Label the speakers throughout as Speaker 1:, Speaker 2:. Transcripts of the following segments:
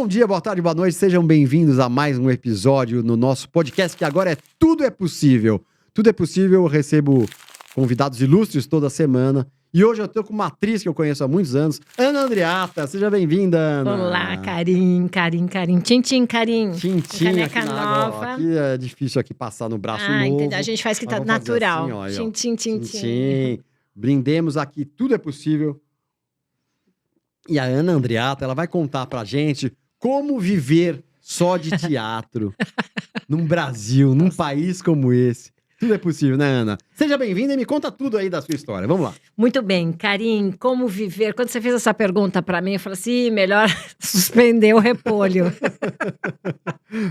Speaker 1: Bom dia, boa tarde, boa noite, sejam bem-vindos a mais um episódio no nosso podcast, que agora é Tudo é Possível. Tudo é Possível, eu recebo convidados ilustres toda semana. E hoje eu tô com uma atriz que eu conheço há muitos anos, Ana Andreatta. Seja bem-vinda, Ana.
Speaker 2: Olá, Carim. Tchim, Carim.
Speaker 1: Tchim,
Speaker 2: Caneca
Speaker 1: aqui
Speaker 2: nova.
Speaker 1: Aqui é difícil aqui passar no braço novo.
Speaker 2: Entendeu? A gente faz que tá natural.
Speaker 1: Assim,
Speaker 2: Tchim.
Speaker 1: Brindemos aqui, Tudo é Possível. E a Ana Andreatta, ela vai contar pra gente como viver só de teatro num Brasil, num país como esse. Tudo é possível, né, Ana? Seja bem-vinda e me conta tudo aí da sua história. Vamos lá.
Speaker 2: Muito bem, Carim, como viver? Quando você fez essa pergunta pra mim, eu falei assim, melhor suspender o repolho.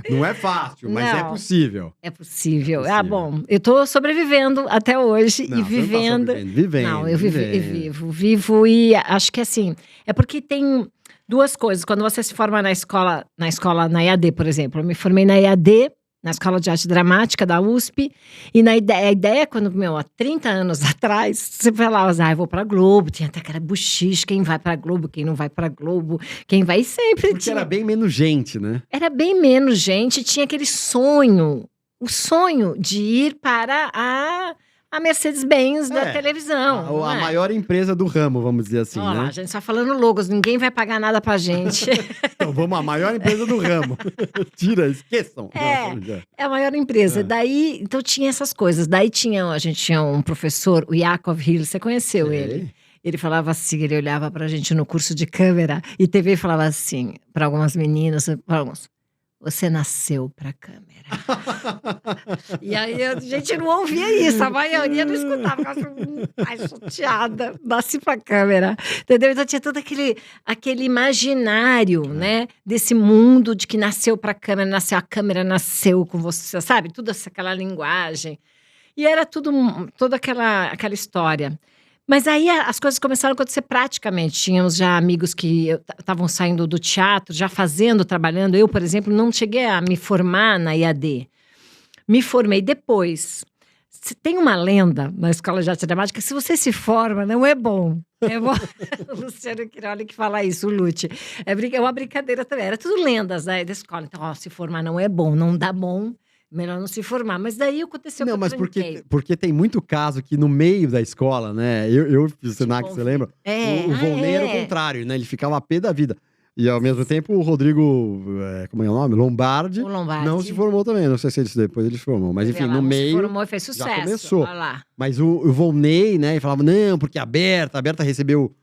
Speaker 1: Não é fácil, mas
Speaker 2: Não.
Speaker 1: é possível.
Speaker 2: É possível.
Speaker 1: Possível.
Speaker 2: Ah, bom, eu tô sobrevivendo até hoje
Speaker 1: Não,
Speaker 2: e
Speaker 1: você não tá
Speaker 2: vivendo.
Speaker 1: vivendo.
Speaker 2: Não, eu vivo e acho que assim, é porque tem duas coisas. Quando você se forma na escola, na EAD, por exemplo, eu me formei na EAD, na Escola de Arte Dramática da USP, e a ideia quando, há 30 anos atrás, você falava, eu vou pra Globo, tinha até aquela buchiche, quem vai pra Globo, quem não vai pra Globo, quem vai sempre
Speaker 1: Porque era bem menos gente, né?
Speaker 2: Era bem menos gente, tinha aquele sonho, o sonho de ir para a Mercedes-Benz da televisão.
Speaker 1: A maior empresa do ramo, vamos dizer assim,
Speaker 2: Olha
Speaker 1: né?
Speaker 2: lá, a gente só falando logos, ninguém vai pagar nada pra gente.
Speaker 1: Então vamos, a maior empresa do ramo. Esqueçam.
Speaker 2: É a maior empresa.
Speaker 1: É.
Speaker 2: Daí, então tinha essas coisas. Daí a gente tinha um professor, o Yakov Hill, você conheceu ele? Ele falava assim, ele olhava pra gente no curso de câmera e TV e falava assim, pra algumas meninas, para alguns, você nasceu pra câmera. E aí a gente não ouvia isso, a maioria não escutava, ficava assim, chateada, nasci pra câmera, entendeu? Então tinha todo aquele imaginário, né, desse mundo de que nasceu pra câmera, a câmera nasceu com você, sabe? Tudo aquela linguagem. E era toda aquela história. Mas aí as coisas começaram a acontecer praticamente. Tínhamos já amigos que estavam saindo do teatro, já trabalhando. Eu, por exemplo, não cheguei a me formar na IAD. Me formei depois. Tem uma lenda na Escola de Arte Dramática que se você se forma, não é bom. É bom. O Luciano Quiroli que fala isso, o Lute. É uma brincadeira também. Era tudo lendas da escola. Então, se formar não é bom, não dá bom. Melhor não se formar. Mas daí aconteceu que eu tranquei.
Speaker 1: Porque tem muito caso que no meio da escola, né? Eu fiz o Senac, você lembra? O Volney era o contrário, né? Ele ficava a pé da vida. E ao mesmo tempo o Rodrigo, como é o nome? Lombardi.
Speaker 2: O Lombardi.
Speaker 1: Não se formou também. Não sei se depois ele se formou. Mas enfim, no meio.
Speaker 2: Se formou e fez sucesso.
Speaker 1: Já começou.
Speaker 2: Olha lá.
Speaker 1: Mas o Volney, né? Ele falava, não, porque a Berta recebeu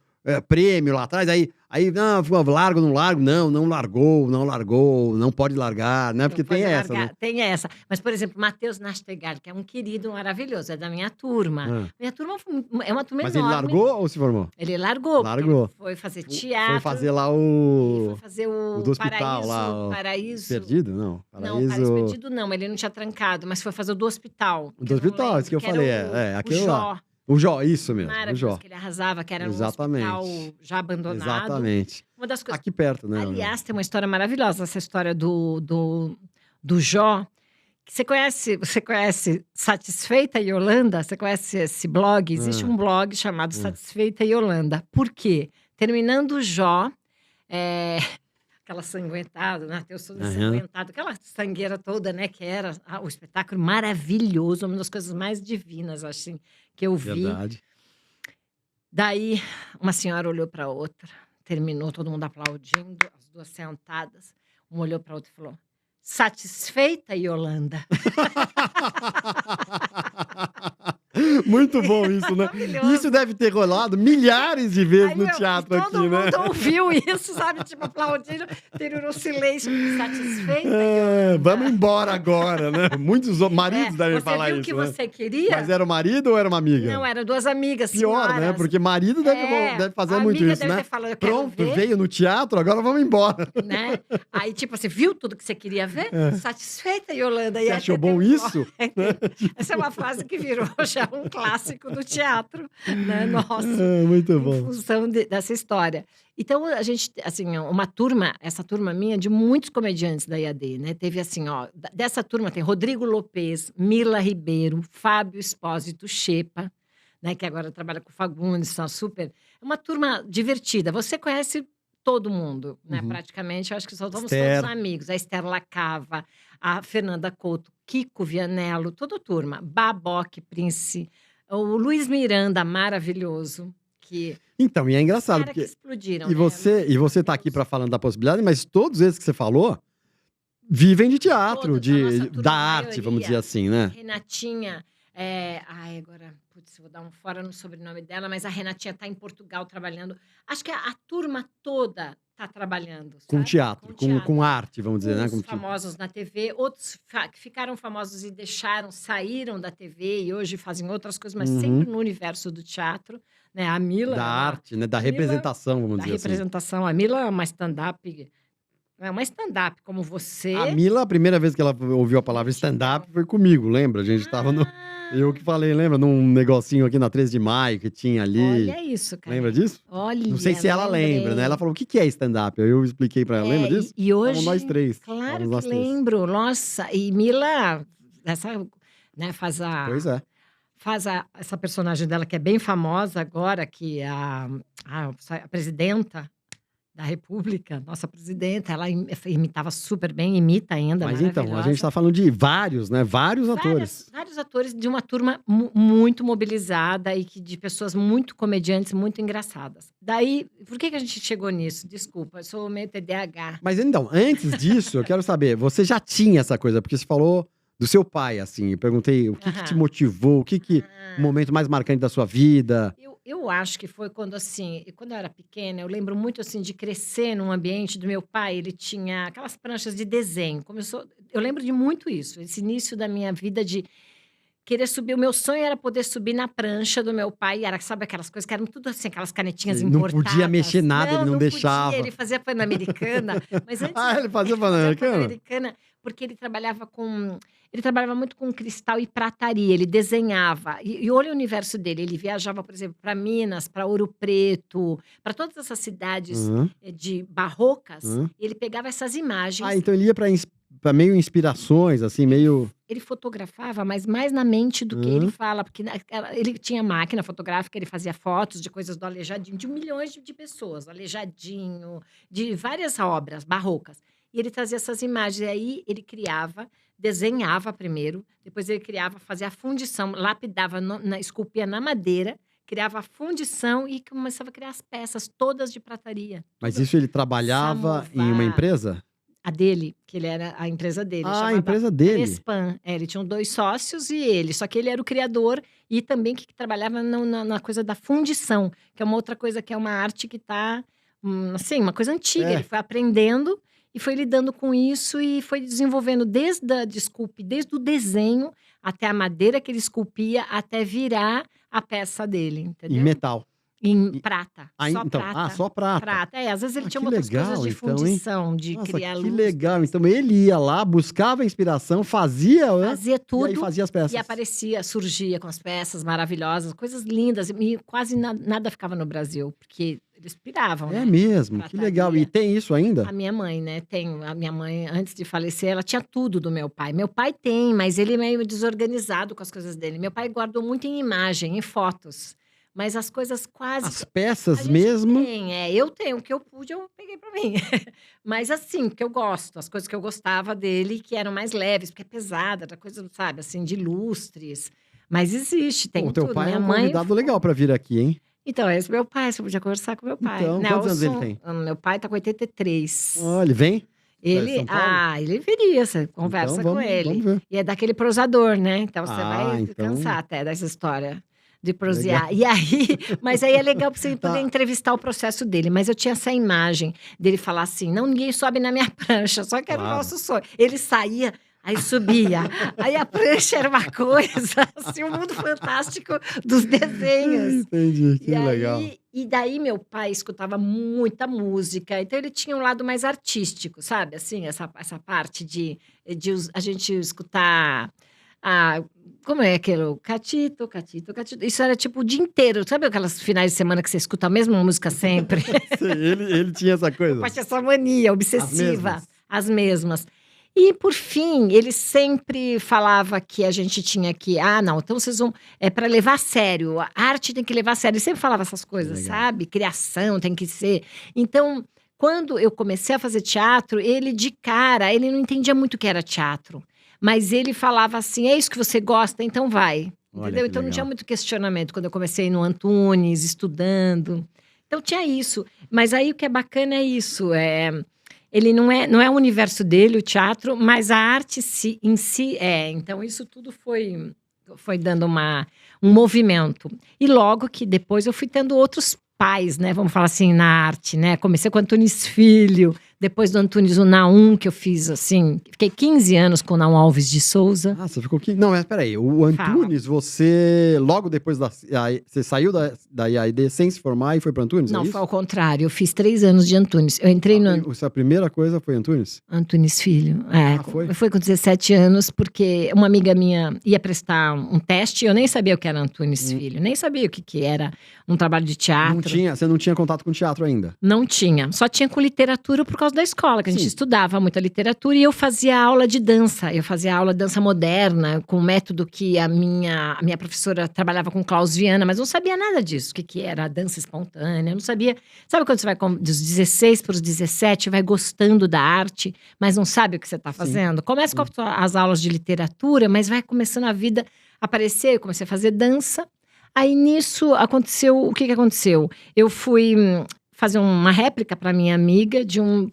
Speaker 1: prêmio lá atrás. Aí, não, largo, não largo. Não largou, não pode largar, né? Porque tem essa, né?
Speaker 2: Tem essa. Mas, por exemplo, Matheus Nastegal, que é um querido maravilhoso, é da minha turma. Minha turma é uma turma
Speaker 1: Mas
Speaker 2: enorme.
Speaker 1: ele largou ou se formou?
Speaker 2: Ele largou.
Speaker 1: Largou.
Speaker 2: Foi fazer teatro.
Speaker 1: Foi fazer lá
Speaker 2: Foi fazer o
Speaker 1: do hospital
Speaker 2: Paraíso,
Speaker 1: lá.
Speaker 2: Paraíso.
Speaker 1: Perdido? Não.
Speaker 2: Não, Paraíso Perdido não, ele não tinha trancado, mas foi fazer o do hospital.
Speaker 1: O do hospital, isso que eu falei. Aquele lá. O Jó, isso mesmo.
Speaker 2: Maravilhoso,
Speaker 1: o Jó.
Speaker 2: que ele arrasava, que era
Speaker 1: Exatamente.
Speaker 2: um hospital já abandonado.
Speaker 1: Exatamente.
Speaker 2: Uma das coisas...
Speaker 1: Aqui perto, né?
Speaker 2: Aliás, tem uma história maravilhosa, essa história do Jó. Você conhece Satisfeita Yolanda? Você conhece esse blog? Existe um blog chamado Satisfeita Yolanda. Por quê? Terminando o Jó, aquela sanguentada, né? Mateus todo sanguentado, aquela sangueira toda, né? Que era o espetáculo maravilhoso, uma das coisas mais divinas, assim, que eu vi.
Speaker 1: Verdade.
Speaker 2: Daí, uma senhora olhou para outra, terminou, todo mundo aplaudindo, as duas sentadas. Uma olhou para outra e falou, satisfeita, Yolanda?
Speaker 1: Muito bom isso, né? Isso deve ter rolado milhares de vezes no teatro aqui, né?
Speaker 2: Todo mundo ouviu isso, sabe? Tipo, aplaudindo, teve um silêncio. Satisfeita?
Speaker 1: Vamos embora agora, né? Muitos maridos devem falar isso,
Speaker 2: Você viu o que você queria?
Speaker 1: Mas era o marido ou era uma amiga?
Speaker 2: Não, eram duas amigas,
Speaker 1: Pior,
Speaker 2: senhoras.
Speaker 1: né? Porque marido deve fazer muito isso, né?
Speaker 2: Falado,
Speaker 1: pronto, veio no teatro, agora vamos embora.
Speaker 2: Né? Aí, tipo, você viu tudo que você queria ver? Satisfeita, Yolanda?
Speaker 1: Você achou bom isso?
Speaker 2: Essa é uma frase que virou já um clássico do teatro, né? Nossa.
Speaker 1: Muito bom.
Speaker 2: Em função dessa história. Então, a gente, assim, essa turma minha, de muitos comediantes da IAD, né? Teve assim, dessa turma tem Rodrigo Lopes, Mila Ribeiro, Fábio Espósito Xepa, né? Que agora trabalha com o Fagundes, são super... É uma turma divertida. Você conhece todo mundo, né?
Speaker 1: Uhum.
Speaker 2: Praticamente, eu acho que só somos
Speaker 1: Esther.
Speaker 2: todos amigos. A Esther Lacava, a Fernanda Couto, Kiko Vianello, toda a turma. Baboque Prince, o Luiz Miranda, maravilhoso. Que
Speaker 1: Então, e é
Speaker 2: os
Speaker 1: engraçado,
Speaker 2: caras que
Speaker 1: porque
Speaker 2: explodiram,
Speaker 1: e
Speaker 2: né?
Speaker 1: você tá aqui para falando da possibilidade, mas todos esses que você falou vivem de teatro,
Speaker 2: Todos, a nossa turma,
Speaker 1: da
Speaker 2: a
Speaker 1: arte, vamos dizer
Speaker 2: maioria.
Speaker 1: assim, né?
Speaker 2: Renatinha, ai, agora, putz, vou dar um fora no sobrenome dela, mas a Renatinha tá em Portugal trabalhando. Acho que a turma toda tá trabalhando,
Speaker 1: Com
Speaker 2: sabe?
Speaker 1: teatro, com
Speaker 2: teatro.
Speaker 1: arte, vamos dizer, né?
Speaker 2: Uns
Speaker 1: Com
Speaker 2: famosos na TV, outros que ficaram famosos e saíram da TV e hoje fazem outras coisas, mas sempre no universo do teatro, né? A Mila
Speaker 1: da
Speaker 2: é uma
Speaker 1: arte, né? Da
Speaker 2: Mila
Speaker 1: representação, vamos
Speaker 2: da
Speaker 1: dizer assim.
Speaker 2: representação. A Mila é uma stand-up como
Speaker 1: A
Speaker 2: você.
Speaker 1: Mila, a primeira vez que ela ouviu a palavra stand-up foi comigo, lembra? A gente tava no. Eu que falei, lembra? Num negocinho aqui na 13 de maio que tinha ali.
Speaker 2: Olha isso, cara.
Speaker 1: Lembra disso?
Speaker 2: Olha,
Speaker 1: Não sei se ela lembra, né? Ela falou: o que é stand-up? Eu expliquei pra ela, lembra disso?
Speaker 2: E hoje,
Speaker 1: Estavam nós três.
Speaker 2: claro
Speaker 1: Estávamos
Speaker 2: que
Speaker 1: nós três.
Speaker 2: lembro. Nossa, e Mila, né, faz
Speaker 1: Pois é.
Speaker 2: essa personagem dela que é bem famosa agora, que é a presidenta da República, nossa presidenta, ela imitava super bem, imita ainda,
Speaker 1: Mas então, a
Speaker 2: maravilhosa.
Speaker 1: gente tá falando de vários, né? Vários atores.
Speaker 2: Vários atores de uma turma muito mobilizada e de pessoas muito comediantes, muito engraçadas. Daí, por que a gente chegou nisso? Desculpa, eu sou meio TDAH.
Speaker 1: Mas então, antes disso, eu quero saber, você já tinha essa coisa, porque você falou do seu pai, assim, eu perguntei o que te motivou, o momento mais marcante da sua vida.
Speaker 2: Eu acho que foi quando eu era pequena, eu lembro muito assim de crescer num ambiente do meu pai, ele tinha aquelas pranchas de desenho. Eu lembro de muito isso, esse início da minha vida de querer subir. O meu sonho era poder subir na prancha do meu pai, sabe aquelas coisas que eram tudo assim, aquelas canetinhas importadas.
Speaker 1: Não podia mexer nada, ele não deixava.
Speaker 2: Podia, ele fazia Pan-Americana, mas antes
Speaker 1: ele fazia Pan-Americana?
Speaker 2: Porque ele trabalhava muito com cristal e prataria, ele desenhava. E olha o universo dele, ele viajava, por exemplo, para Minas, para Ouro Preto, para todas essas cidades de barrocas, ele pegava essas imagens.
Speaker 1: Então ele ia para meio inspirações, assim, meio...
Speaker 2: Ele fotografava, mas mais na mente do que ele fala, porque ele tinha máquina fotográfica, ele fazia fotos de coisas do Aleijadinho, de milhões de pessoas, Aleijadinho, de várias obras barrocas. E ele trazia essas imagens, e aí ele desenhava primeiro, depois ele fazia a fundição, lapidava, esculpia na madeira, criava a fundição e começava a criar as peças todas de prataria.
Speaker 1: Mas isso ele trabalhava em uma empresa?
Speaker 2: A dele, que ele era a empresa dele.
Speaker 1: A empresa dele.
Speaker 2: Respan. Ele tinha 2 sócios e ele. Só que ele era o criador e também que trabalhava na coisa da fundição, que é uma outra coisa, que é uma arte que está, assim, uma coisa antiga. Ele foi aprendendo e foi lidando com isso e foi desenvolvendo desde o desenho até a madeira que ele esculpia, até virar a peça dele, entendeu?
Speaker 1: Em metal.
Speaker 2: Em prata.
Speaker 1: Prata. Só prata.
Speaker 2: Prata. Às vezes ele tinha
Speaker 1: que
Speaker 2: outras
Speaker 1: legal,
Speaker 2: coisas de
Speaker 1: então,
Speaker 2: fundição, de
Speaker 1: Nossa,
Speaker 2: criar
Speaker 1: que
Speaker 2: luz.
Speaker 1: legal. Então ele ia lá, buscava inspiração, fazia
Speaker 2: tudo
Speaker 1: e aí fazia as peças.
Speaker 2: e surgia com as peças maravilhosas, coisas lindas. E quase nada ficava no Brasil, porque eles piravam, né?
Speaker 1: É mesmo, que
Speaker 2: Prataria.
Speaker 1: legal. E tem isso ainda?
Speaker 2: A minha mãe, né? A minha mãe, antes de falecer, ela tinha tudo do meu pai. Meu pai tem, mas ele é meio desorganizado com as coisas dele. Meu pai guardou muito em imagem, em fotos. Mas as coisas quase...
Speaker 1: As peças
Speaker 2: A gente
Speaker 1: mesmo?
Speaker 2: eu tenho. O que eu pude, eu peguei pra mim. Mas assim, que eu gosto. As coisas que eu gostava dele, que eram mais leves, porque é pesada, era coisa, sabe, assim, de lustres. Mas existe, tem
Speaker 1: O teu
Speaker 2: tudo.
Speaker 1: pai
Speaker 2: Minha
Speaker 1: é um
Speaker 2: mãe...
Speaker 1: convidado legal pra vir aqui, hein?
Speaker 2: Então, esse é meu pai, você podia conversar com meu pai.
Speaker 1: Então, quantos anos ele tem?
Speaker 2: Meu pai tá com 83.
Speaker 1: Olha, ele vem?
Speaker 2: Ele,
Speaker 1: São Paulo?
Speaker 2: ele viria, você conversa
Speaker 1: Então,
Speaker 2: com ele.
Speaker 1: Vamos ver.
Speaker 2: E é daquele prosador, né? Então você vai
Speaker 1: então-
Speaker 2: cansar até dessa história de prosear. E aí, mas aí é legal pra você poder entrevistar o processo dele. Mas eu tinha essa imagem dele falar assim: não, ninguém sobe na minha prancha, só que era o
Speaker 1: Claro.
Speaker 2: nosso sonho. Ele saía, aí subia. Aí a prancha era uma coisa, assim, um mundo fantástico dos desenhos.
Speaker 1: Entendi, que
Speaker 2: E aí,
Speaker 1: legal.
Speaker 2: e daí meu pai escutava muita música, então ele tinha um lado mais artístico, sabe? Assim, essa parte de a gente escutar. Como é aquele? Catito, catito, catito. Isso era tipo o dia inteiro. Sabe aquelas finais de semana que você escuta a mesma música sempre?
Speaker 1: Ele tinha essa coisa.
Speaker 2: Pode ter essa mania obsessiva.
Speaker 1: mesmas.
Speaker 2: As mesmas. E, por fim, ele sempre falava que a gente tinha que... não, então vocês vão... É para levar a sério. A arte tem que levar a sério. Ele sempre falava essas coisas,
Speaker 1: Legal.
Speaker 2: sabe? Criação tem que ser... Então, Quando eu comecei a fazer teatro, ele de cara, ele não entendia muito o que era teatro. Mas ele falava assim, é isso que você gosta, então vai.
Speaker 1: Olha
Speaker 2: Entendeu?
Speaker 1: que
Speaker 2: Então não tinha
Speaker 1: legal.
Speaker 2: muito questionamento quando eu comecei no Antunes, estudando. Então tinha isso. Mas aí o que é bacana é isso. Ele não é o universo dele, o teatro, mas a arte em si é. Então isso tudo foi dando um movimento. E logo que depois eu fui tendo outros pais, né? Vamos falar assim, na arte, né? Comecei com o Antunes Filho, depois do Antunes o Naum, que eu fiz assim. Fiquei 15 anos com o Naum Alves de Souza.
Speaker 1: Ah, você ficou aqui. Não, mas peraí. O
Speaker 2: Fala.
Speaker 1: Antunes, você. Logo depois você saiu da IAD sem se formar e foi para Antunes?
Speaker 2: Não,
Speaker 1: é
Speaker 2: foi
Speaker 1: isso?
Speaker 2: ao contrário. Eu fiz 3 anos de Antunes. Eu entrei no
Speaker 1: A primeira coisa foi Antunes?
Speaker 2: Antunes Filho.
Speaker 1: Foi?
Speaker 2: Foi com 17 anos, porque uma amiga minha ia prestar um teste. Eu nem sabia o que era Antunes Filho. Nem sabia o que era um trabalho de teatro.
Speaker 1: Você não tinha contato com teatro ainda?
Speaker 2: Não tinha. Só tinha com literatura por causa da escola, que a gente estudava muita literatura. E eu fazia aula de dança. Eu fazia aula de dança moderna, com o método que a minha professora trabalhava com Klaus Viana, mas não sabia nada disso. O que era a dança espontânea. Eu não sabia. Sabe quando você vai dos 16 para os 17, vai gostando da arte, mas não sabe o que você está fazendo? Começa com as aulas de literatura, mas vai começando a vida a aparecer. Eu comecei a fazer dança. Aí nisso aconteceu, o que aconteceu? Eu fui fazer uma réplica para minha amiga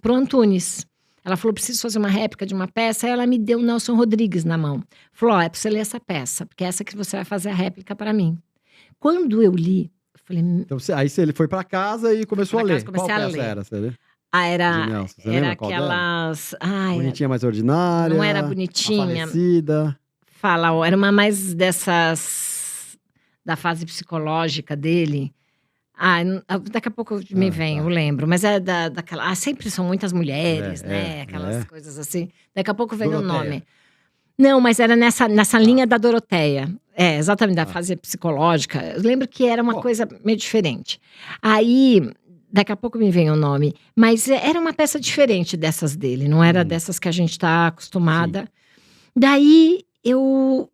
Speaker 2: pro Antunes. Ela falou, preciso fazer uma réplica de uma peça. Aí ela me deu o Nelson Rodrigues na mão. Falou, é para você ler essa peça, porque é essa que você vai fazer a réplica para mim. Quando eu li, eu falei...
Speaker 1: Então, aí ele foi para casa e começou a ler. Qual peça era? Você lê?
Speaker 2: Era
Speaker 1: Nelson, você lembra qual
Speaker 2: aquelas...
Speaker 1: Bonitinha Mais Ordinária.
Speaker 2: Não era bonitinha.
Speaker 1: A Falecida.
Speaker 2: Fala, era uma mais dessas... da fase psicológica dele. Daqui a pouco me vem, eu lembro. Mas é daquela... sempre são muitas mulheres, né? Aquelas coisas assim. Daqui a pouco vem o nome. Não, mas era nessa linha da Doroteia. Exatamente, da fase psicológica. Eu lembro que era uma coisa meio diferente. Aí... Daqui a pouco me vem o nome. Mas era uma peça diferente dessas dele. Não era dessas que a gente está acostumada. Sim. Daí, eu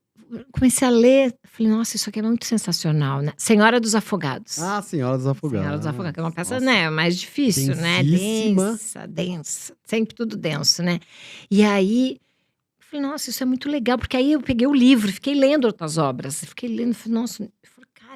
Speaker 2: comecei a ler. Falei, nossa, isso aqui é muito sensacional, né? Senhora dos Afogados.
Speaker 1: Ah, Senhora dos Afogados.
Speaker 2: Senhora dos Afogados, que é uma peça, né, mais difícil,
Speaker 1: Densíssima.
Speaker 2: Né? Densa. Sempre tudo denso, né? E aí, eu falei, nossa, isso é muito legal. Porque aí eu peguei o livro, fiquei lendo outras obras. Fiquei lendo, falei, nossa...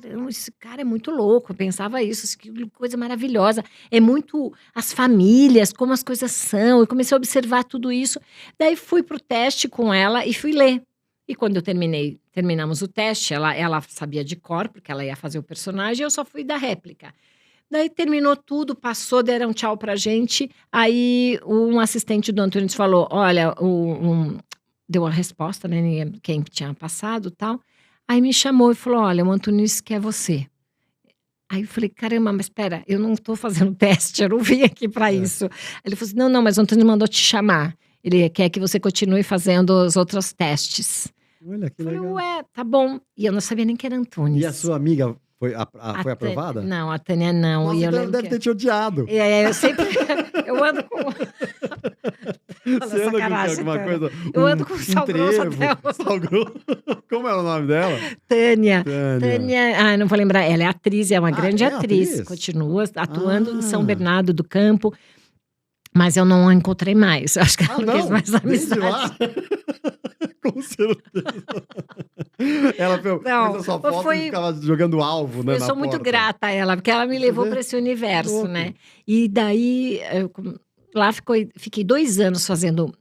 Speaker 2: Caramba, esse cara é muito louco. Eu pensava isso, que coisa maravilhosa. É muito as famílias, como as coisas são. Eu comecei a observar tudo isso. Daí fui pro teste com ela e fui ler. E quando eu terminamos o teste, ela sabia de cor, porque ela ia fazer o personagem, eu só fui dar réplica. Daí terminou tudo, passou, deram tchau pra gente. Aí um assistente do Antunes falou, olha, deu a resposta, né, quem tinha passado e tal. Aí me chamou e falou, olha, o Antunes quer você. Aí eu falei, caramba, mas espera, eu não estou fazendo teste, eu não vim aqui para isso. Ele falou assim, não, mas o Antunes mandou te chamar. Ele quer que você continue fazendo os outros testes.
Speaker 1: Olha, que legal.
Speaker 2: Eu falei, ué, tá bom. E eu não sabia nem que era Antunes.
Speaker 1: E a sua amiga foi aprovada?
Speaker 2: Não, a Tânia não.
Speaker 1: Nossa,
Speaker 2: e eu
Speaker 1: deve ter te odiado.
Speaker 2: Eu sempre... eu ando com...
Speaker 1: Você anda com alguma coisa?
Speaker 2: Eu ando com sal grosso até hoje.
Speaker 1: Sal grosso. Como era o nome dela?
Speaker 2: Tânia. Não vou lembrar. Ela é atriz, é uma grande atriz.
Speaker 1: Atriz?
Speaker 2: Continua atuando em São Bernardo do Campo. Mas eu não a encontrei mais. Eu acho que ela não quis mais amizade.
Speaker 1: Lá? Com certeza. Ela fez a sua foto e ficava jogando alvo, né?
Speaker 2: Eu sou muito grata a ela, porque ela me levou para esse universo, né? E daí, lá fiquei 2 anos fazendo...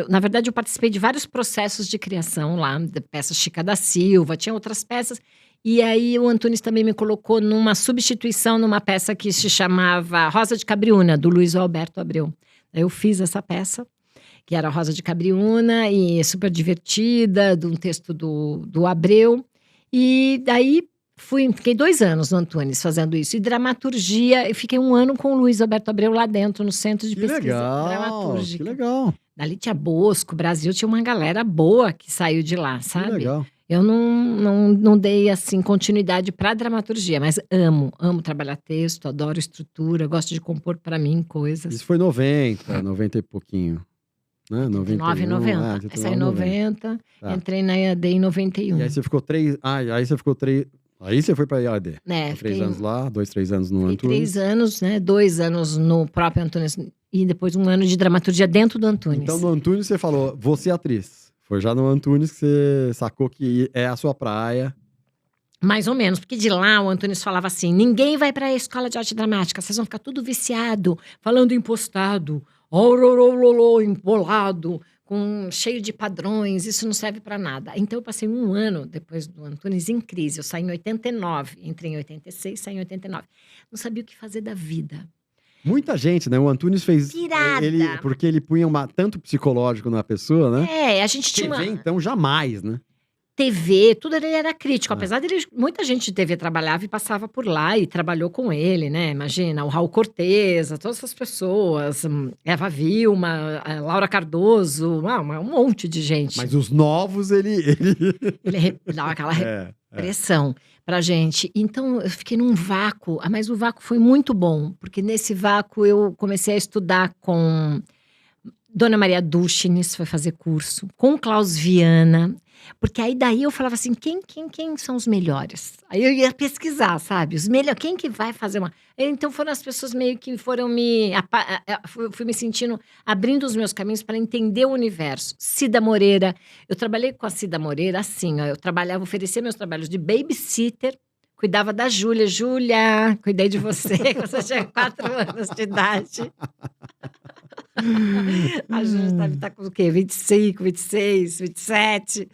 Speaker 2: na verdade, eu participei de vários processos de criação lá, de peças Chica da Silva, tinha outras peças. E aí o Antunes também me colocou numa substituição numa peça que se chamava Rosa de Cabriúna, do Luiz Alberto Abreu. Eu fiz essa peça, que era Rosa de Cabriúna, e super divertida, de um texto do Abreu. E daí fiquei 2 anos no Antunes fazendo isso. E dramaturgia, eu fiquei 1 ano com o Luiz Alberto Abreu lá dentro, no Centro de Pesquisa Dramatúrgica.
Speaker 1: Que legal.
Speaker 2: Dali tinha Bosco, Brasil, tinha uma galera boa que saiu de lá, sabe?
Speaker 1: Que legal.
Speaker 2: Eu não dei, assim, continuidade para dramaturgia, mas amo trabalhar texto, adoro estrutura, gosto de compor para mim coisas.
Speaker 1: Isso foi 90 e pouquinho, né?
Speaker 2: 99, 90. Essa aí em 90, entrei na EAD em 91.
Speaker 1: E aí você ficou 3... Aí você foi pra IAD.
Speaker 2: Né,
Speaker 1: Ficou 3
Speaker 2: fiquei
Speaker 1: anos lá, 2, 3 anos no
Speaker 2: fiquei
Speaker 1: Antunes.
Speaker 2: 3 anos, né, 2 anos no próprio Antunes e depois 1 ano de dramaturgia dentro do
Speaker 1: Então
Speaker 2: Antunes.
Speaker 1: no Antunes você falou, vou ser atriz. Foi já no Antunes que você sacou que é a sua praia.
Speaker 2: Mais ou menos, porque de lá o Antunes falava assim: ninguém vai para a escola de arte dramática, vocês vão ficar tudo viciado, falando impostado, ororololô, empolado, cheio de padrões, isso não serve para nada. Então eu passei 1 ano depois do Antunes em crise. Eu saí em 89, entrei em 86, saí em 89. Não sabia o que fazer da vida.
Speaker 1: Muita gente, né? O Antunes fez.
Speaker 2: Pirada.
Speaker 1: Porque ele punha tanto psicológico na pessoa, né?
Speaker 2: A gente tinha
Speaker 1: TV, então, jamais, né?
Speaker 2: TV, tudo ele era crítico,
Speaker 1: É.
Speaker 2: apesar dele, muita gente de TV trabalhava e passava por lá e trabalhou com ele, né? Imagina, o Raul Cortez, todas essas pessoas, Eva Vilma, a Laura Cardoso, um monte de gente.
Speaker 1: Mas os novos, ele...
Speaker 2: Ele dava aquela pressão pra gente. Então, eu fiquei num vácuo, mas o vácuo foi muito bom, porque nesse vácuo eu comecei a estudar com Dona Maria Duchines, foi fazer curso, com Klaus Viana, porque aí daí eu falava assim, quem são os melhores? Aí eu ia pesquisar, sabe? Os melhores, quem que vai fazer uma... Então foram as pessoas meio que foram fui me sentindo, abrindo os meus caminhos para entender o universo. Cida Moreira, eu trabalhei com a Cida Moreira assim, ó, eu trabalhava, oferecia meus trabalhos de babysitter, cuidava da Júlia. Júlia, cuidei de você quando você tinha 4 anos de idade. A Júlia tá com o quê? 25, 26, 27.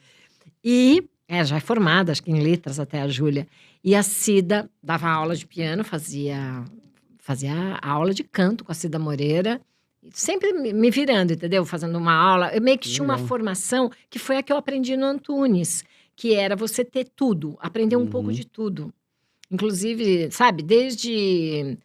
Speaker 2: E já é formada, acho que em letras até a Júlia. E a Cida dava aula de piano, fazia aula de canto com a Cida Moreira. Sempre me virando, entendeu? Fazendo uma aula. Eu meio que tinha uma formação que foi a que eu aprendi no Antunes, que era você ter tudo, aprender um pouco de tudo. Inclusive, sabe, desde...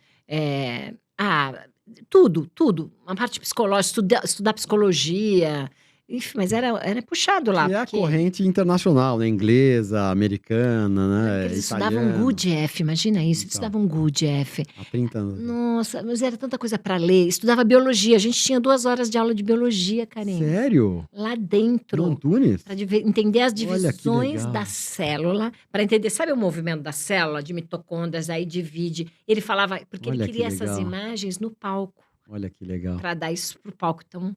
Speaker 2: tudo. Uma parte psicológica, estudar psicologia. Enfim, mas era puxado lá.
Speaker 1: E é a corrente internacional, né? Inglesa, americana, né?
Speaker 2: Eles estudavam Gurdjieff, imagina isso. Eles estudavam Gurdjieff.
Speaker 1: Há 30 anos.
Speaker 2: Nossa, mas era tanta coisa para ler. Estudava biologia. A gente tinha 2 horas de aula de biologia, Karen.
Speaker 1: Sério?
Speaker 2: Lá dentro.
Speaker 1: No Antunes?
Speaker 2: Para entender as divisões
Speaker 1: legal.
Speaker 2: da célula. Para entender, sabe o movimento da célula, de mitocôndrias, aí divide. Ele falava, porque
Speaker 1: Olha
Speaker 2: ele
Speaker 1: que
Speaker 2: queria essas
Speaker 1: legal.
Speaker 2: imagens no palco.
Speaker 1: Olha que legal.
Speaker 2: Para dar isso pro palco. Então,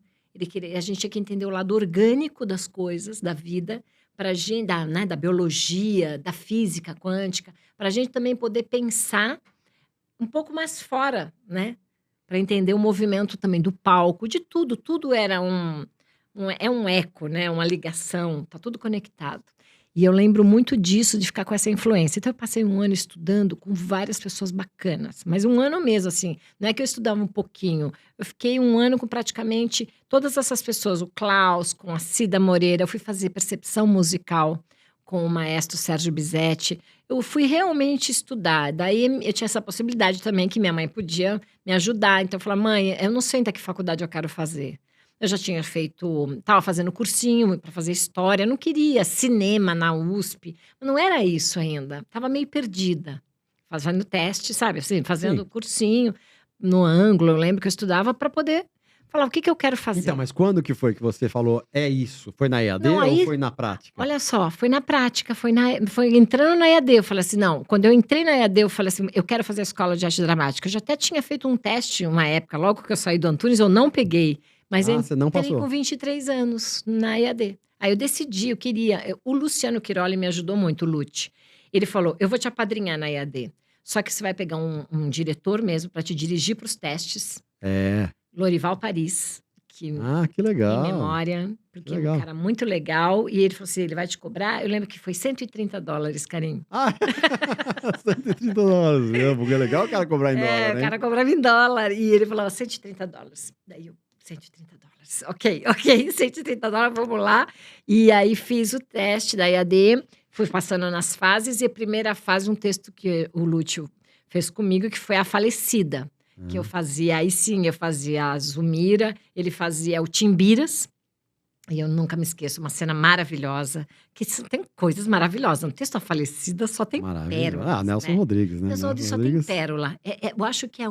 Speaker 2: a gente tinha que entender o lado orgânico das coisas, da vida, para a gente, da biologia, da física quântica, para a gente também poder pensar um pouco mais fora, né? Para entender o movimento também do palco, de tudo. Tudo era um eco, né? Uma ligação, tá tudo conectado. E eu lembro muito disso, de ficar com essa influência. Então, eu passei 1 ano estudando com várias pessoas bacanas. Mas 1 ano mesmo, assim. Não é que eu estudava um pouquinho. Eu fiquei 1 ano com praticamente todas essas pessoas. O Klaus, com a Cida Moreira. Eu fui fazer percepção musical com o maestro Sérgio Bisetti. Eu fui realmente estudar. Daí, eu tinha essa possibilidade também, que minha mãe podia me ajudar. Então, eu falei, mãe, eu não sei ainda que faculdade eu quero fazer. Eu já tinha estava fazendo cursinho para fazer história, eu não queria cinema na USP, não era isso ainda, estava meio perdida, fazendo teste, sabe, assim, fazendo cursinho no ângulo, eu lembro que eu estudava para poder falar o que eu quero fazer.
Speaker 1: Então, mas quando que foi que você falou, é isso? Foi na EAD
Speaker 2: Não, aí,
Speaker 1: ou foi na prática?
Speaker 2: Olha só, foi na prática, foi entrando na EAD, eu falei assim, não, quando eu entrei na EAD, eu falei assim, eu quero fazer a escola de arte dramática, eu já até tinha feito um teste uma época, logo que eu saí do Antunes, eu não peguei, mas eu
Speaker 1: você não
Speaker 2: entrei
Speaker 1: passou.
Speaker 2: com 23 anos na EAD. Aí eu decidi, eu queria... O Luciano Quiroli me ajudou muito, o Lute. Ele falou, eu vou te apadrinhar na EAD. Só que você vai pegar um diretor mesmo para te dirigir para os testes. Lorival Paris. Que
Speaker 1: legal.
Speaker 2: Em memória. Porque é um cara muito legal. E ele falou assim, ele vai te cobrar... Eu lembro que foi $130, Karim.
Speaker 1: $130. Porque é legal o cara cobrar em dólar, né?
Speaker 2: O cara cobrava em dólar. E ele falou, $130. Daí eu... $130. Ok, $130, vamos lá. E aí fiz o teste da EAD, fui passando nas fases, e a primeira fase, um texto que o Lúcio fez comigo, que foi A Falecida. Que eu fazia, aí sim, eu fazia a Zumira, ele fazia o Timbiras, e eu nunca me esqueço, uma cena maravilhosa, que tem coisas maravilhosas. No texto A Falecida só tem pérolas.
Speaker 1: Nelson Rodrigues, né?
Speaker 2: Nelson Rodrigues só tem pérola. Eu acho que é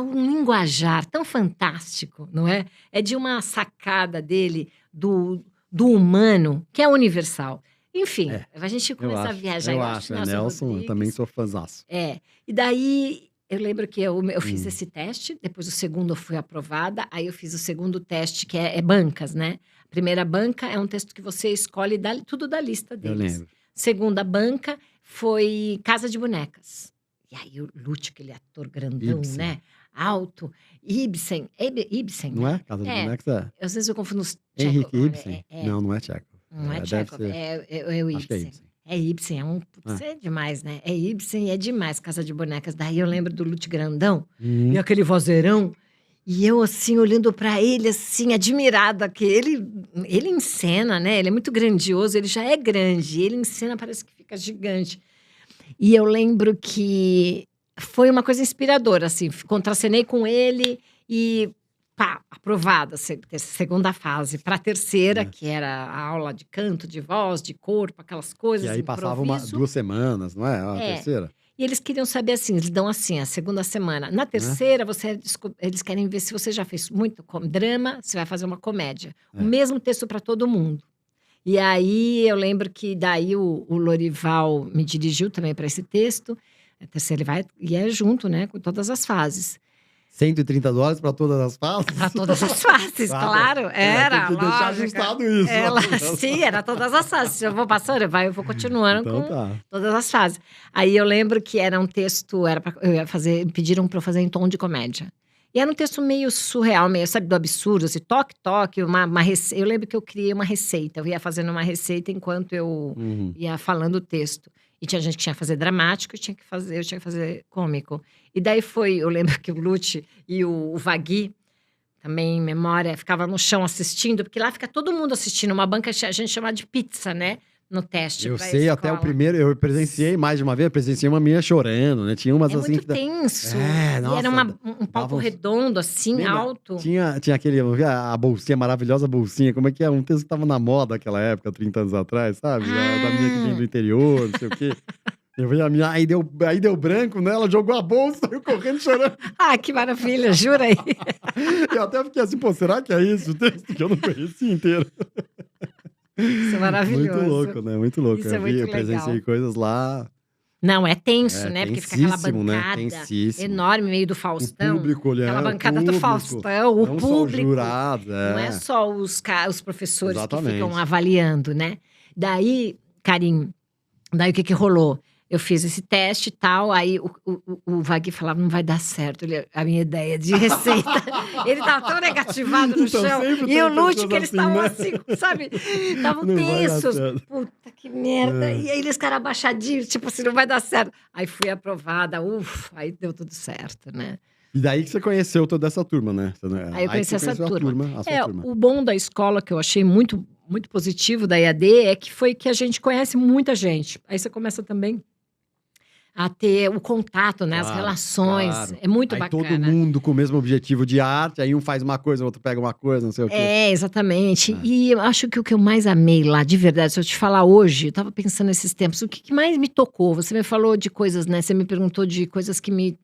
Speaker 2: um linguajar tão fantástico, não é? É de uma sacada dele, do humano, que é universal. Enfim, a gente começa a viajar.
Speaker 1: Eu acho, Nelson, eu também sou fãzaço.
Speaker 2: E daí, eu lembro que eu fiz
Speaker 1: Hum.
Speaker 2: esse teste, depois o segundo eu fui aprovada, aí eu fiz o segundo teste, que é bancas, né? A primeira banca é um texto que você escolhe tudo da lista
Speaker 1: Eu
Speaker 2: deles.
Speaker 1: lembro.
Speaker 2: Segunda banca foi Casa de Bonecas. E aí o Lúcio, aquele ator grandão,
Speaker 1: Ibsen.
Speaker 2: né? Alto. Ibsen. Ibsen,
Speaker 1: Não
Speaker 2: né?
Speaker 1: é? Casa de Bonecas é.
Speaker 2: Às vezes eu confundo os
Speaker 1: Henrique
Speaker 2: Chekhov.
Speaker 1: Ibsen? Não, não é Chekhov.
Speaker 2: Não é
Speaker 1: deve
Speaker 2: Chekhov,
Speaker 1: ser.
Speaker 2: é o
Speaker 1: Acho que é
Speaker 2: Ibsen.
Speaker 1: Ibsen.
Speaker 2: É Ibsen, putz, é demais, né? É Ibsen e é demais, Casa de Bonecas. Daí eu lembro do Lúcio grandão e aquele vozeirão. E eu, assim, olhando pra ele, assim, admirada, que ele encena, né? Ele é muito grandioso, ele já é grande. Ele encena, parece que fica gigante. E eu lembro que foi uma coisa inspiradora, assim. Contracenei com ele e, pá, aprovada, segunda fase. Pra terceira, que era a aula de canto, de voz, de corpo, aquelas coisas,
Speaker 1: E aí passava
Speaker 2: improviso.
Speaker 1: 2 semanas, não é? A terceira?
Speaker 2: E eles queriam saber assim, eles dão assim, a segunda semana. Na terceira, eles querem ver se você já fez muito drama, você vai fazer uma comédia. O mesmo texto para todo mundo. E aí eu lembro que daí o Lorival me dirigiu também para esse texto. A terceira ele vai e é junto, né, com todas as fases.
Speaker 1: $130 para todas as fases?
Speaker 2: Para todas as fases, claro. Era,
Speaker 1: tem que deixar
Speaker 2: lógico.
Speaker 1: ajustado isso.
Speaker 2: Sim, era todas as fases. Se eu vou passando, eu vou continuando
Speaker 1: Então
Speaker 2: com
Speaker 1: tá.
Speaker 2: todas as fases. Aí eu lembro que era um texto, eu ia fazer, pediram para eu fazer em tom de comédia. E era um texto meio surreal, meio, sabe, do absurdo, assim, toque, uma receita. Eu lembro que eu criei uma receita. Eu ia fazendo uma receita enquanto eu ia falando o texto. E tinha gente que tinha que fazer dramático, eu tinha que fazer cômico. E daí eu lembro que o Lúcio e o Vagui, também em memória, ficava no chão assistindo, porque lá fica todo mundo assistindo, uma banca a gente chama de pizza, né? No teste.
Speaker 1: Eu sei, até o primeiro, eu presenciei mais de uma vez, presenciei uma menina chorando, né? Tinha umas
Speaker 2: é
Speaker 1: assim
Speaker 2: muito tenso. E era um palco redondo, assim,
Speaker 1: Lembra?
Speaker 2: alto.
Speaker 1: Tinha aquele, a bolsinha, a maravilhosa bolsinha, como é que é? Um texto que tava na moda naquela época, 30 anos atrás, sabe? Da menina que vem do interior, não sei o quê. Eu vi a minha, aí deu branco, né? Ela jogou a bolsa, saiu correndo chorando.
Speaker 2: Que maravilha, jura aí.
Speaker 1: Eu até fiquei assim, pô, será que é isso o texto que eu não conheci inteiro?
Speaker 2: Isso é maravilhoso.
Speaker 1: Muito louco, né? Muito louco.
Speaker 2: Isso é muito legal.
Speaker 1: Eu presenciei coisas lá.
Speaker 2: Não, é tenso, né? Porque fica aquela bancada enorme, meio do Faustão.
Speaker 1: O público olhando.
Speaker 2: Aquela bancada do Faustão, o
Speaker 1: não
Speaker 2: público.
Speaker 1: Só os jurados,
Speaker 2: Não é só os professores
Speaker 1: Exatamente.
Speaker 2: que ficam avaliando, né? Daí, Karim, o que rolou? Eu fiz esse teste e tal, aí o Vagui falava, não vai dar certo a minha ideia de receita. Ele tava tão negativado no chão. E o Lúcio, que eles estavam assim, sabe? Estavam tensos. Puta, que merda. E aí eles ficaram abaixadinhos, tipo assim, não vai dar certo. Aí fui aprovada, aí deu tudo certo, né?
Speaker 1: E daí que você conheceu toda essa turma, né?
Speaker 2: Aí eu conheci essa turma.
Speaker 1: A sua turma.
Speaker 2: O bom da escola, que eu achei muito, muito positivo da EAD, é que foi que a gente conhece muita gente. Aí você começa também a ter o contato, né? As relações. Claro. É muito bacana.
Speaker 1: Todo mundo com o mesmo objetivo de arte, aí um faz uma coisa, o outro pega uma coisa, não sei o quê.
Speaker 2: Exatamente. E eu acho que o que eu mais amei lá, de verdade, se eu te falar hoje, eu tava pensando nesses tempos, o que mais me tocou? Você me falou de coisas, né? Você me perguntou de coisas que me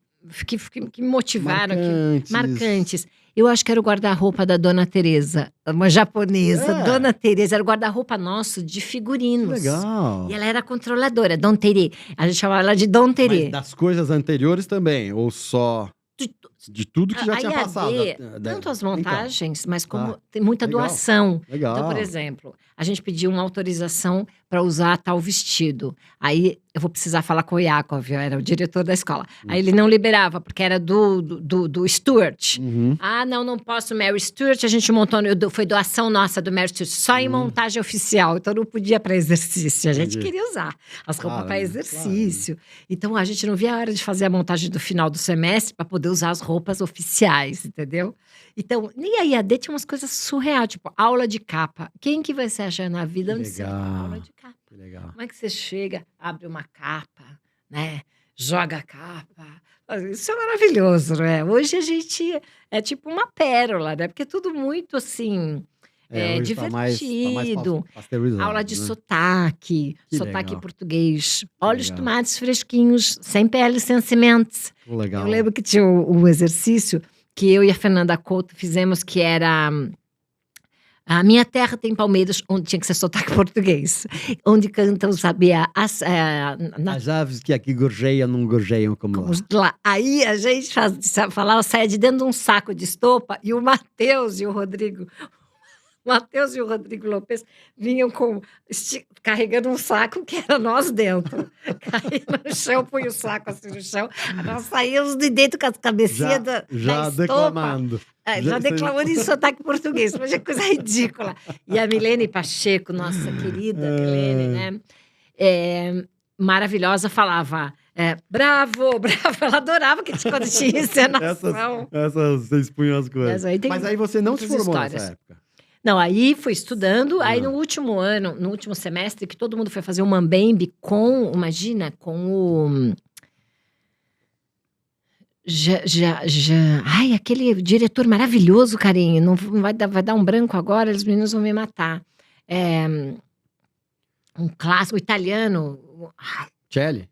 Speaker 2: motivaram, marcantes. Eu acho que era o guarda-roupa da Dona Teresa, uma japonesa. Dona Teresa era o guarda-roupa nosso de figurinos.
Speaker 1: Que legal.
Speaker 2: E ela era controladora, Dona Terê. A gente chamava ela de Dona Terê.
Speaker 1: Mas das coisas anteriores também, ou só de tudo que já tinha passado?
Speaker 2: Tanto as montagens, mas como tem muita doação.
Speaker 1: Legal.
Speaker 2: Então, por exemplo, a gente pediu uma autorização para usar tal vestido. Aí eu vou precisar falar com o Yakov, eu era o diretor da escola. Aí ele não liberava, porque era do Stuart. Não posso, Mary Stuart. A gente montou, foi doação nossa do Mary Stuart, só em montagem oficial. Então não podia para exercício. A gente queria usar as roupas para exercício. Então a gente não via a hora de fazer a montagem do final do semestre para poder usar as roupas oficiais, entendeu? Então, e a IAD tinha umas coisas surreais, tipo aula de capa. Quem que você acha na vida onde você aula de capa?
Speaker 1: Que legal.
Speaker 2: Como é que você chega, abre uma capa, né? Joga a capa. Isso é maravilhoso, não é? Hoje a gente é tipo uma pérola, né? Porque é tudo muito assim, divertido. Aula de sotaque, sotaque português. Olha os tomates fresquinhos, sem licenciamentos.
Speaker 1: Legal.
Speaker 2: Eu lembro que tinha o exercício que eu e a Fernanda Couto fizemos, que era A minha terra tem palmeiras, onde tinha que ser sotaque português. Onde cantam, sabia,
Speaker 1: As aves que aqui gorjeiam, não gorjeiam como lá.
Speaker 2: lá. Aí a gente falava, saia de dentro de um saco de estopa, e o Matheus e o Rodrigo Lopes vinham carregando um saco que era nós dentro. Caía no chão, punha o saco assim no chão. Nós saímos de dentro com as cabecinhas da estopa.
Speaker 1: Declamando.
Speaker 2: Já declamando em sotaque português, mas é coisa ridícula. E a Milene Pacheco, nossa querida Milene, né? Maravilhosa, falava... bravo, bravo. Ela adorava quando tinha encenação.
Speaker 1: Essas vocês punham as coisas. Mas aí você não se formou nessa época?
Speaker 2: Não, aí fui estudando, aí no último ano, no último semestre, que todo mundo foi fazer o Mambembe imagina, com o... Ai, aquele diretor maravilhoso, carinho, não vai dar um branco agora, os meninos vão me matar. Um clássico italiano.
Speaker 1: Celli?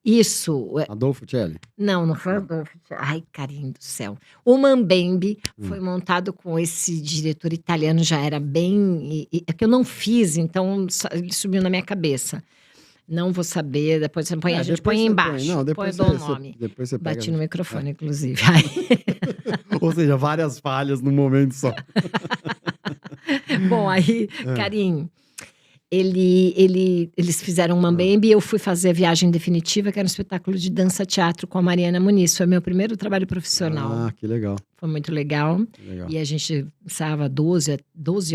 Speaker 2: Isso.
Speaker 1: Adolfo Celli?
Speaker 2: Não foi Adolfo Celli. Ai, carinho do céu. O Mambembe foi montado com esse diretor italiano, já era bem... É que eu não fiz, então ele subiu na minha cabeça. Não vou saber, depois você põe, a gente põe embaixo.
Speaker 1: Não, depois
Speaker 2: põe o nome.
Speaker 1: Depois você pega.
Speaker 2: Bati no microfone, inclusive.
Speaker 1: Ou seja, várias falhas num momento só.
Speaker 2: Bom, aí, carinho... Eles fizeram um Mambembe e eu fui fazer a Viagem Definitiva, que era um espetáculo de dança-teatro com a Mariana Muniz. Foi meu primeiro trabalho profissional.
Speaker 1: Ah, que legal.
Speaker 2: Foi muito legal. E a gente ensaiava 12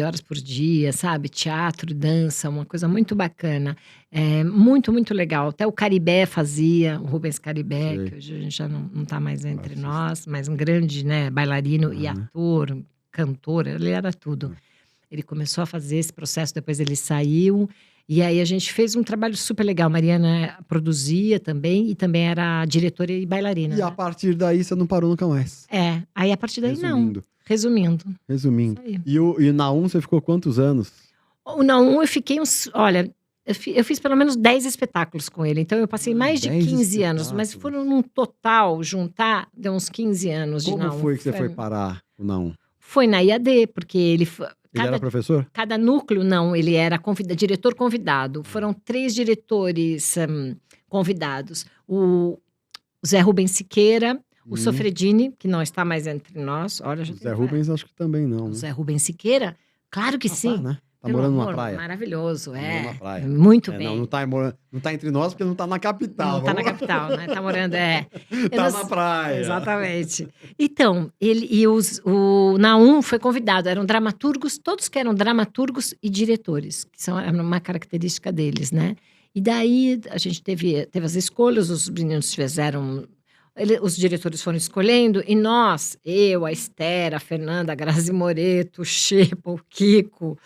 Speaker 2: horas por dia, sabe? Teatro, dança, uma coisa muito bacana. Muito, muito legal. Até o Caribé fazia, o Rubens Caribé, que hoje a gente já não está mais entre nós, mas um grande, né, bailarino e ator, cantor, ele era tudo. Ele começou a fazer esse processo, depois ele saiu. E aí a gente fez um trabalho super legal. Mariana produzia também, e também era diretora e bailarina.
Speaker 1: E a partir daí você não parou nunca mais?
Speaker 2: Aí a partir daí Resumindo.
Speaker 1: E o Naum, você ficou quantos anos?
Speaker 2: O Naum eu fiquei Olha, eu fiz pelo menos 10 espetáculos com ele. Então eu passei mais de 15 anos. Mas foram num total, juntar, deu uns 15 anos de Naum.
Speaker 1: Como foi que você foi parar o Naum?
Speaker 2: Foi na IAD, porque ele
Speaker 1: era professor?
Speaker 2: Cada núcleo, não, ele era diretor convidado. Foram 3 diretores convidados. O Zé Rubens Siqueira, o Sofredini, que não está mais entre nós. Olha,
Speaker 1: o Zé Rubens acho que também não.
Speaker 2: O Zé Rubens Siqueira? Claro que sim.
Speaker 1: Né? Tá morando numa praia.
Speaker 2: Maravilhoso,
Speaker 1: numa praia.
Speaker 2: Muito bem.
Speaker 1: Não tá entre nós porque não tá na capital.
Speaker 2: Não tá na capital, né? Tá morando,
Speaker 1: Tá na praia.
Speaker 2: Exatamente. Então, o Naum foi convidado, eram dramaturgos, todos que eram dramaturgos e diretores, que era uma característica deles, né? E daí a gente teve as escolhas, os meninos fizeram... Os diretores foram escolhendo, e nós, eu, a Esther, a Fernanda, a Grazi Moreto, o Xepa, o Kiko,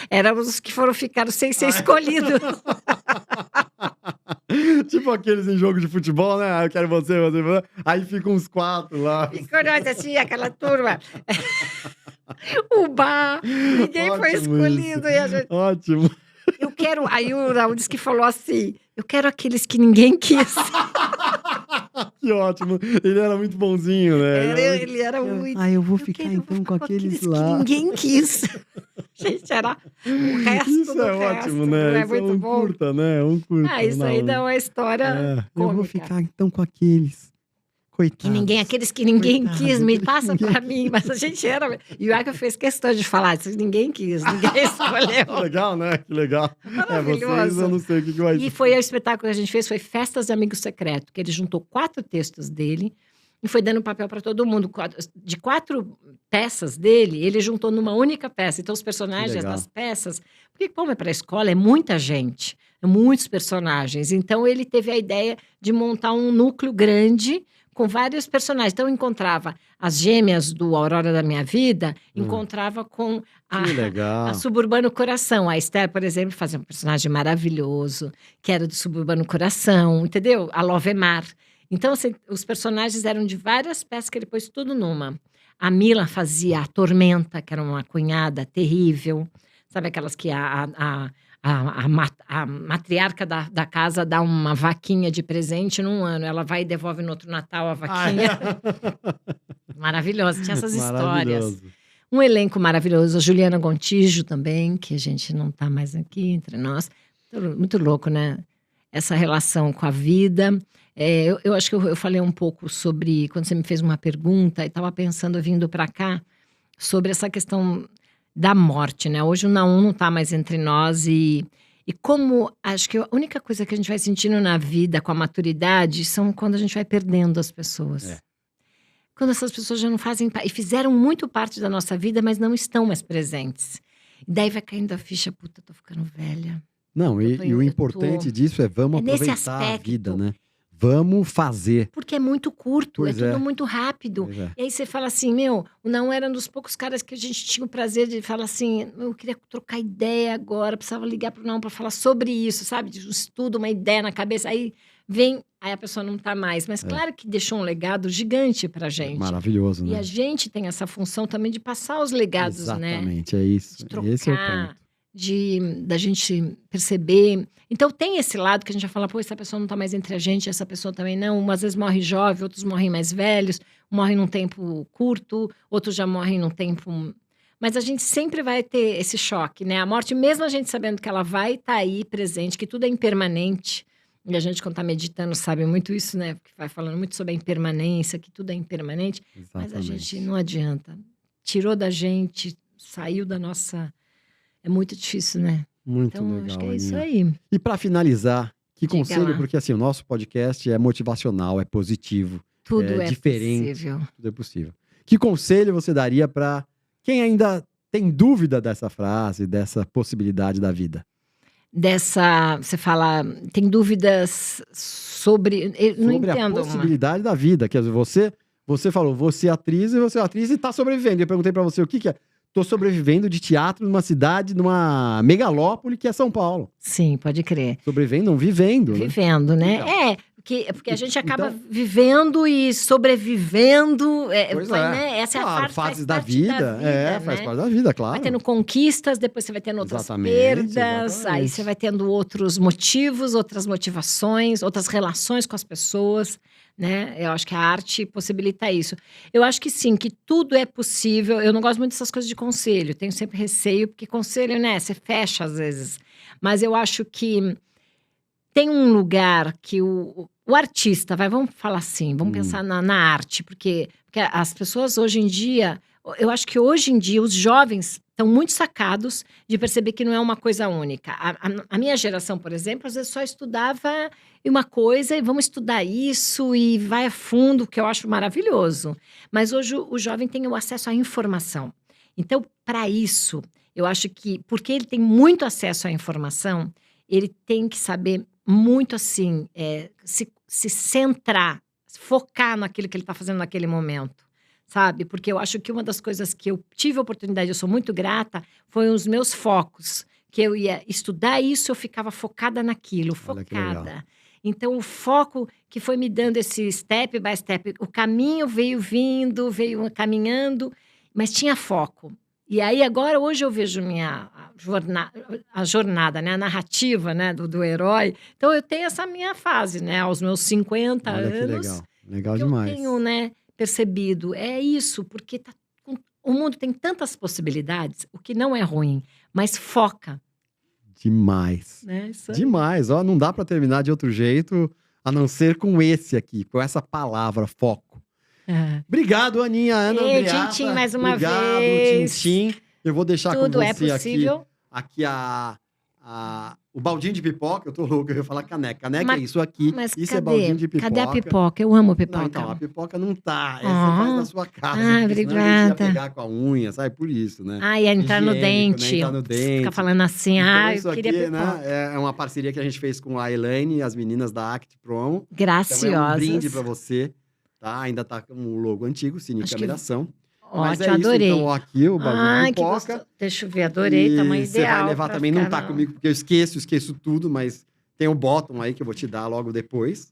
Speaker 2: éramos os que ficaram sem ser escolhidos.
Speaker 1: Tipo aqueles em jogo de futebol, né? Eu quero você. Aí ficam uns 4 lá.
Speaker 2: Ficou nós assim, aquela turma. O bar, ninguém foi escolhido. E a gente...
Speaker 1: Ótimo.
Speaker 2: Eu quero... Aí o Raul disse que falou assim, eu quero aqueles que ninguém quis.
Speaker 1: Que ótimo. Ele era muito bonzinho, né?
Speaker 2: Ele era muito...
Speaker 1: eu vou ficar então com aqueles lá.
Speaker 2: Que ninguém quis. Gente, era o resto
Speaker 1: isso
Speaker 2: do
Speaker 1: é
Speaker 2: resto,
Speaker 1: ótimo, né?
Speaker 2: É muito bom.
Speaker 1: Curta, né? Curta.
Speaker 2: Isso aí dá uma história cômica.
Speaker 1: Eu vou ficar então com aqueles. Coitados.
Speaker 2: Aqueles que ninguém quis, me passa pra mim. Mas a gente era... E o Arca fez questão de falar, ninguém quis, ninguém escolheu.
Speaker 1: Que legal, né? Que legal.
Speaker 2: Maravilhoso.
Speaker 1: Vocês, eu não sei o que vai ser.
Speaker 2: E foi o espetáculo que a gente fez, foi Festas de Amigo Secreto, que ele juntou 4 textos dele e foi dando papel para todo mundo. De 4 peças dele, ele juntou numa única peça. Então, os personagens das peças... Porque como é para a escola, é muita gente, muitos personagens. Então, ele teve a ideia de montar um núcleo grande com vários personagens. Então, eu encontrava as gêmeas do Aurora da Minha Vida, encontrava com a Suburbano Coração. A Esther, por exemplo, fazia um personagem maravilhoso, que era do Suburbano Coração, entendeu? A Lovemar. Então, assim, os personagens eram de várias peças que ele pôs tudo numa. A Mila fazia a Tormenta, que era uma cunhada terrível. Sabe aquelas que a matriarca da casa dá uma vaquinha de presente num ano. Ela vai e devolve no outro Natal a vaquinha. Maravilhoso, tinha essas histórias. Um elenco maravilhoso. A Juliana Gontijo também, que a gente não está mais aqui entre nós. Muito louco, né? Essa relação com a vida. Eu acho que eu falei um pouco sobre, quando você me fez uma pergunta, e estava pensando, vindo para cá, sobre essa questão da morte, né? Hoje o Naum não está mais entre nós e como acho que a única coisa que a gente vai sentindo na vida com a maturidade são quando a gente vai perdendo as pessoas. Quando essas pessoas já não fazem e fizeram muito parte da nossa vida, mas não estão mais presentes. E daí vai caindo a ficha, puta, tô ficando velha.
Speaker 1: Não, e o importante disso é vamos aproveitar a vida, né? Vamos fazer.
Speaker 2: Porque é muito curto,
Speaker 1: Pois
Speaker 2: tudo muito rápido.
Speaker 1: Pois é.
Speaker 2: E aí você fala assim, o Naum era um dos poucos caras que a gente tinha o prazer de falar assim, eu queria trocar ideia agora, precisava ligar pro Naum para falar sobre isso, sabe? De um estudo, uma ideia na cabeça, aí a pessoa não tá mais. Mas claro que deixou um legado gigante pra gente.
Speaker 1: Maravilhoso, né?
Speaker 2: E a gente tem essa função também de passar os legados, né?
Speaker 1: Exatamente, é isso.
Speaker 2: De trocar,
Speaker 1: Esse é o ponto.
Speaker 2: da gente perceber. Então tem esse lado que a gente vai falar, pô, essa pessoa não tá mais entre a gente, essa pessoa também não. Umas vezes morre jovem, outros morrem mais velhos, morrem num tempo curto, outros já morrem num tempo... Mas a gente sempre vai ter esse choque, né? A morte, mesmo a gente sabendo que ela vai estar aí presente, que tudo é impermanente. E a gente, quando tá meditando, sabe muito isso, né? Porque vai falando muito sobre a impermanência, que tudo é impermanente.
Speaker 1: Exatamente.
Speaker 2: Mas a gente não adianta. Tirou da gente, saiu da nossa... É muito difícil, né?
Speaker 1: Muito
Speaker 2: Então,
Speaker 1: legal,
Speaker 2: acho que é isso
Speaker 1: Aninha.
Speaker 2: aí.
Speaker 1: E para finalizar, que
Speaker 2: Diga
Speaker 1: conselho,
Speaker 2: lá.
Speaker 1: porque assim, o nosso podcast é motivacional, é positivo,
Speaker 2: Tudo é
Speaker 1: diferente,
Speaker 2: possível.
Speaker 1: tudo é possível. Que conselho você daria para quem ainda tem dúvida dessa frase, dessa possibilidade da vida?
Speaker 2: Você fala, tem dúvidas sobre... Eu não
Speaker 1: Sobre a
Speaker 2: entendo.
Speaker 1: possibilidade da vida, quer dizer, você falou, você é atriz e tá sobrevivendo. Eu perguntei para você, o que é? Tô sobrevivendo de teatro numa cidade, numa megalópole que é São Paulo.
Speaker 2: Sim, pode crer.
Speaker 1: Sobrevivendo, não vivendo, né?
Speaker 2: Vivendo, né?
Speaker 1: Então.
Speaker 2: Porque a gente acaba vivendo e sobrevivendo.
Speaker 1: Pois
Speaker 2: né? Essa é a
Speaker 1: Claro,
Speaker 2: parte, faz
Speaker 1: fases da
Speaker 2: parte
Speaker 1: vida.
Speaker 2: né?
Speaker 1: Faz parte da vida, claro.
Speaker 2: Vai tendo conquistas, depois você vai tendo outras
Speaker 1: Exatamente,
Speaker 2: perdas, aí
Speaker 1: exatamente.
Speaker 2: você vai tendo outros motivos, outras motivações, outras relações com as pessoas, né? Eu acho que a arte possibilita isso. Eu acho que sim, que tudo é possível. Eu não gosto muito dessas coisas de conselho, tenho sempre receio, porque conselho, né? Você fecha às vezes. Mas eu acho que tem um lugar que o artista, vamos falar assim, vamos pensar na arte, porque as pessoas hoje em dia, eu acho que hoje em dia os jovens estão muito sacados de perceber que não é uma coisa única. A minha geração, por exemplo, às vezes só estudava uma coisa e vamos estudar isso e vai a fundo, que eu acho maravilhoso. Mas hoje o jovem tem o acesso à informação. Então, para isso, eu acho que, porque ele tem muito acesso à informação, ele tem que saber muito assim, se centrar, focar naquilo que ele está fazendo naquele momento, sabe? Porque eu acho que uma das coisas que eu tive a oportunidade, eu sou muito grata, foi os meus focos, que eu ia estudar isso, eu ficava focada naquilo,
Speaker 1: Olha que legal.
Speaker 2: focada. Então, o foco que foi me dando esse step by step, o caminho veio vindo, veio caminhando, mas tinha foco. E aí, agora, hoje eu vejo a jornada, né? A narrativa, né? do herói. Então, eu tenho essa minha fase, né? Aos meus 50
Speaker 1: Olha que
Speaker 2: anos.
Speaker 1: legal. Legal
Speaker 2: que
Speaker 1: demais.
Speaker 2: eu tenho, né, percebido. É isso, porque o mundo tem tantas possibilidades, o que não é ruim, mas foca.
Speaker 1: Demais.
Speaker 2: Né? Isso aí.
Speaker 1: Demais. Ó, não dá para terminar de outro jeito, a não ser com esse aqui, com essa palavra, foco. Obrigado, Aninha, Ana
Speaker 2: Ei,
Speaker 1: Andreata.
Speaker 2: Tintim, mais uma
Speaker 1: Obrigado,
Speaker 2: vez.
Speaker 1: Tintim. Eu vou deixar
Speaker 2: Tudo
Speaker 1: com
Speaker 2: é
Speaker 1: você
Speaker 2: possível.
Speaker 1: aqui o baldinho de pipoca. Eu tô louco, eu ia falar caneca. Caneca
Speaker 2: Mas-
Speaker 1: é isso aqui,
Speaker 2: Mas
Speaker 1: isso é baldinho de pipoca.
Speaker 2: cadê a pipoca? Eu amo pipoca.
Speaker 1: Não, então, a pipoca não tá. Essa
Speaker 2: Ah.
Speaker 1: você faz na sua casa.
Speaker 2: Ah,
Speaker 1: porque senão a gente
Speaker 2: obrigada.
Speaker 1: ia pegar com a unha, sabe? Por isso, né?
Speaker 2: Ai, ia entrar no
Speaker 1: Higiênico,
Speaker 2: dente.
Speaker 1: né? Entrar no dente.
Speaker 2: Fica falando assim,
Speaker 1: Então, isso
Speaker 2: eu queria
Speaker 1: aqui,
Speaker 2: pipoca.
Speaker 1: né, é uma parceria que a gente fez com a Elaine e as meninas da Act Promo. Então,
Speaker 2: Graciosas.
Speaker 1: é um brinde pra você, tá? Ainda tá com o logo antigo, Cine
Speaker 2: Acho que-
Speaker 1: Cameração. Mas
Speaker 2: Ótimo,
Speaker 1: é isso,
Speaker 2: adorei.
Speaker 1: então, ó, aqui o bagulho de
Speaker 2: Ai, que
Speaker 1: pipoca.
Speaker 2: gostoso. Deixa eu ver, adorei,
Speaker 1: E
Speaker 2: tamanho
Speaker 1: você
Speaker 2: ideal.
Speaker 1: vai levar
Speaker 2: pra
Speaker 1: também, não
Speaker 2: ficar
Speaker 1: tá comigo, porque eu esqueço tudo, mas tem o bottom aí que eu vou te dar logo depois.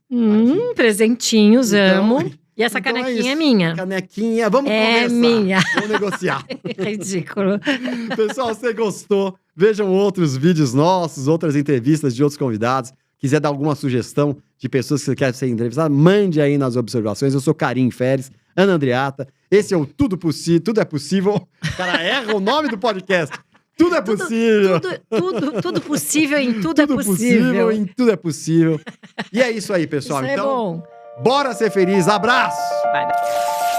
Speaker 2: Presentinhos,
Speaker 1: Então,
Speaker 2: amo. E essa
Speaker 1: então é
Speaker 2: canequinha é
Speaker 1: isso.
Speaker 2: minha.
Speaker 1: Canequinha, vamos
Speaker 2: É
Speaker 1: conversar.
Speaker 2: minha.
Speaker 1: Vamos negociar.
Speaker 2: Ridículo.
Speaker 1: Pessoal, se você gostou, vejam outros vídeos nossos, outras entrevistas de outros convidados. quiser dar alguma sugestão de pessoas que querem ser entrevistadas, mande aí nas observações. Eu sou Karim Feres, Ana Andreatta. Esse é o Tudo Possível, Tudo é Possível. O cara erra o nome do podcast. Tudo é possível.
Speaker 2: Tudo possível em tudo é possível.
Speaker 1: Em tudo é possível. E é isso aí, pessoal.
Speaker 2: Isso é
Speaker 1: então,
Speaker 2: bom.
Speaker 1: bora ser feliz. Abraço!
Speaker 2: Vai.